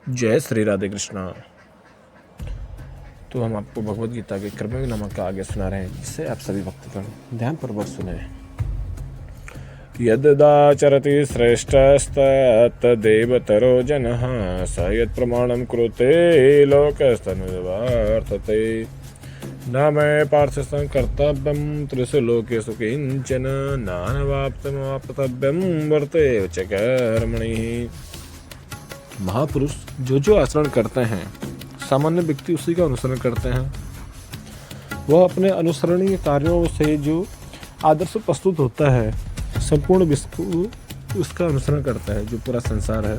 जय श्री राधे कृष्णा। तो हम आपको भगवद गीता के कर्मयोग नामक का आगे सुना रहे हैं, जिससे आप सभी भक्तगण ध्यानपूर्वक सुने। यदाचरति श्रेष्ठस्तदेवतरो जनः स यत्प्रमाणं कुरुते लोकस्तनुवर्तते। न मे पार्थस्थं कर्तव्यं त्रिषु लोकेषु किंचन नानवाप्तमवाप्तव्यं वर्तेव च कर्मणि। महापुरुष जो आचरण करते हैं, सामान्य व्यक्ति उसी का अनुसरण करते हैं। वह अपने अनुसरणीय कार्यों से जो आदर्श प्रस्तुत होता है, संपूर्ण विश्व उसका अनुसरण करता है। जो पूरा संसार है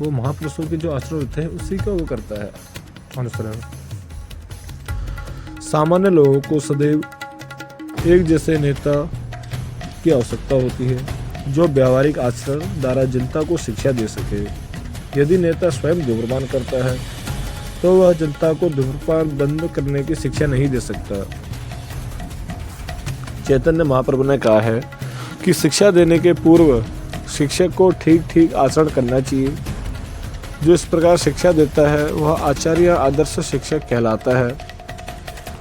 वो महापुरुषों के जो आचरण होते हैं उसी का वो करता है अनुसरण। सामान्य लोगों को सदैव एक जैसे नेता की आवश्यकता होती है, जो व्यावहारिक आचरण द्वारा जनता को शिक्षा दे सके। यदि नेता स्वयं धूम्रपान करता है तो वह जनता को धूम्रपान बंद करने की शिक्षा नहीं दे सकता। चैतन्य महाप्रभु ने कहा है कि शिक्षा देने के पूर्व शिक्षक को ठीक आचरण करना चाहिए। जो इस प्रकार शिक्षा देता है वह आचार्य या आदर्श शिक्षक कहलाता है।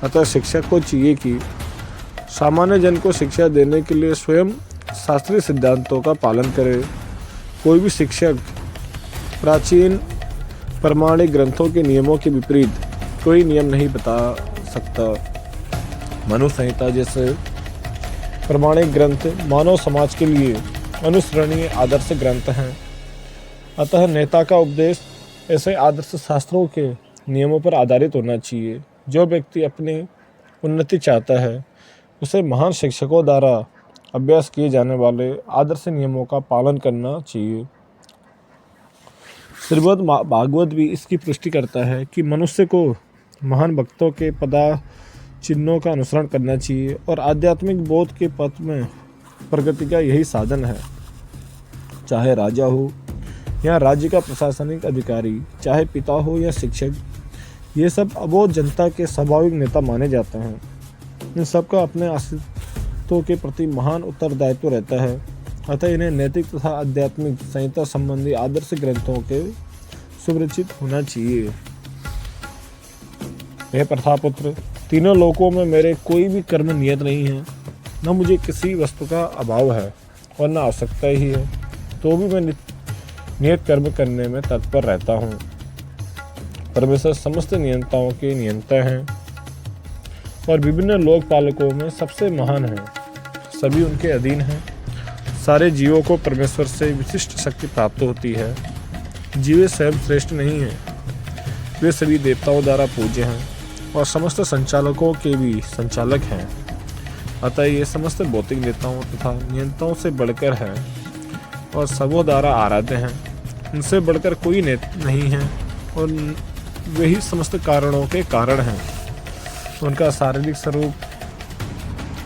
अतः शिक्षक को चाहिए कि सामान्य जन को शिक्षा देने के लिए स्वयं शास्त्रीय सिद्धांतों का पालन करे। कोई भी शिक्षक प्राचीन प्रमाणिक ग्रंथों के नियमों के विपरीत कोई नियम नहीं बता सकता। मनु संहिता जैसे प्रमाणिक ग्रंथ मानव समाज के लिए अनुसरणीय आदर्श ग्रंथ हैं। अतः नेता का उपदेश ऐसे आदर्श शास्त्रों के नियमों पर आधारित होना चाहिए। जो व्यक्ति अपनी उन्नति चाहता है उसे महान शिक्षकों द्वारा अभ्यास किए जाने वाले आदर्श नियमों का पालन करना चाहिए। श्रीमद् भागवत भी इसकी पुष्टि करता है कि मनुष्य को महान भक्तों के पदा चिन्हों का अनुसरण करना चाहिए और आध्यात्मिक बोध के पथ में प्रगति का यही साधन है। चाहे राजा हो या राज्य का प्रशासनिक अधिकारी, चाहे पिता हो या शिक्षक, ये सब अबोध जनता के स्वाभाविक नेता माने जाते हैं। इन सबका अपने आश्रितों के प्रति महान उत्तरदायित्व रहता है। अतः इन्हें नैतिक तथा आध्यात्मिक संहिता संबंधी आदर्श ग्रंथों के सुपरिचित होना चाहिए। हे प्रथापुत्र, तीनों लोकों में मेरे कोई भी कर्म नियत नहीं है। न मुझे किसी वस्तु का अभाव है और न आवश्यकता ही है, तो भी मैं नियत कर्म करने में तत्पर रहता हूँ। परमेश्वर समस्त नियंताओं के नियंता हैं और विभिन्न लोकपालकों में सबसे महान हैं। सभी उनके अधीन हैं। सारे जीवों को परमेश्वर से विशिष्ट शक्ति प्राप्त होती है। जीव स्वयं श्रेष्ठ नहीं हैं, वे सभी देवताओं द्वारा पूज्य हैं और समस्त संचालकों के भी संचालक हैं। अतः ये समस्त भौतिक नेताओं तथा नियंताओं से बढ़कर हैं और सबों द्वारा आराध्य हैं। उनसे बढ़कर कोई नेता नहीं है और वही समस्त कारणों के कारण हैं। उनका शारीरिक स्वरूप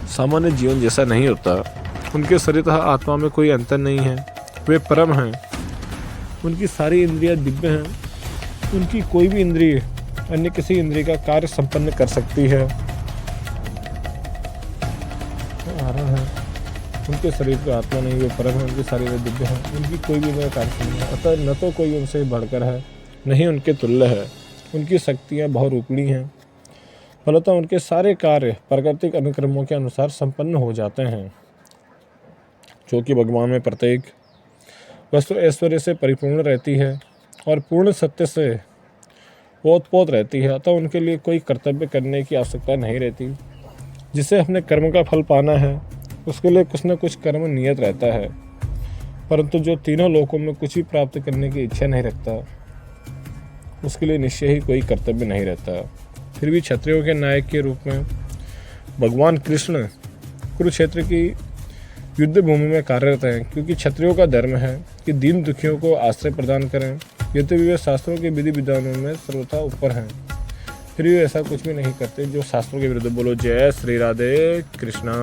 सामान्य जीवन जैसा नहीं होता। उनके शरीर तथा आत्मा में कोई अंतर नहीं है। वे परम हैं। उनकी सारी इंद्रियां दिव्य हैं। उनकी कोई भी इंद्रिय अन्य किसी इंद्रिय का कार्य संपन्न कर सकती है। उनके शरीर का आत्मा नहीं, वे परम है। उनके शरीर दिव्य है। उनकी कोई भी इंद्रिय कार्य नहीं है। अतः न तो कोई उनसे बढ़कर है, नहीं उनके तुल्य है। उनकी शक्तियाँ बहुरूपणी हैं। फलतः उनके सारे कार्य प्राकृतिक अनुक्रमों के अनुसार संपन्न हो जाते हैं। जो कि भगवान में प्रत्येक वस्तु ऐश्वर्य से परिपूर्ण रहती है और पूर्ण सत्य से ओतप्रोत रहती है। अतः उनके लिए कोई कर्तव्य करने की आवश्यकता नहीं रहती। जिसे अपने कर्म का फल पाना है उसके लिए कुछ न कुछ कर्म नियत रहता है। परंतु जो तीनों लोकों में कुछ भी प्राप्त करने की इच्छा नहीं रखता, उसके लिए निश्चय ही कोई कर्तव्य नहीं रहता। फिर भी क्षत्रियों के नायक के रूप में भगवान कृष्ण कुरुक्षेत्र की युद्ध भूमि में कार्यरत हैं, क्योंकि क्षत्रियों का धर्म है कि दीन दुखियों को आश्रय प्रदान करें। यद्यपि वे शास्त्रों के विधि विधानों में सर्वथा ऊपर हैं, फिर भी ऐसा कुछ भी नहीं करते जो शास्त्रों के विरुद्ध। बोलो जय श्री राधे कृष्णा।